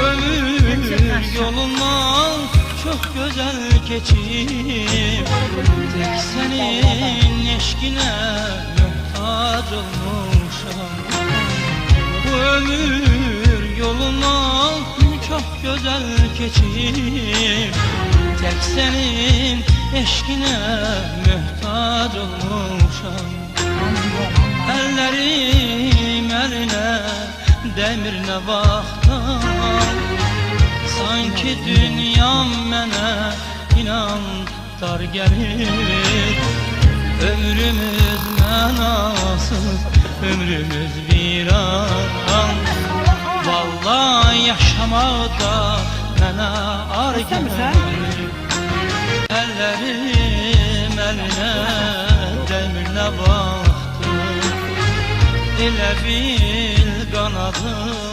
Ömür yolundan çok güzel geçip tek senin eşkine muhtaç olmuşam. Bu ömür yolundan çok güzel geçip tek senin eşkine muhtaç olmuşam. Ellerim eline demirine baktan, sanki dünyam mənə inan dar gelir. Ömrümüz mənasız, ömrümüz viran. Vallahi yaşamada mənə ar gelir. Ellerim eline demirine baktı, elə bil qanadım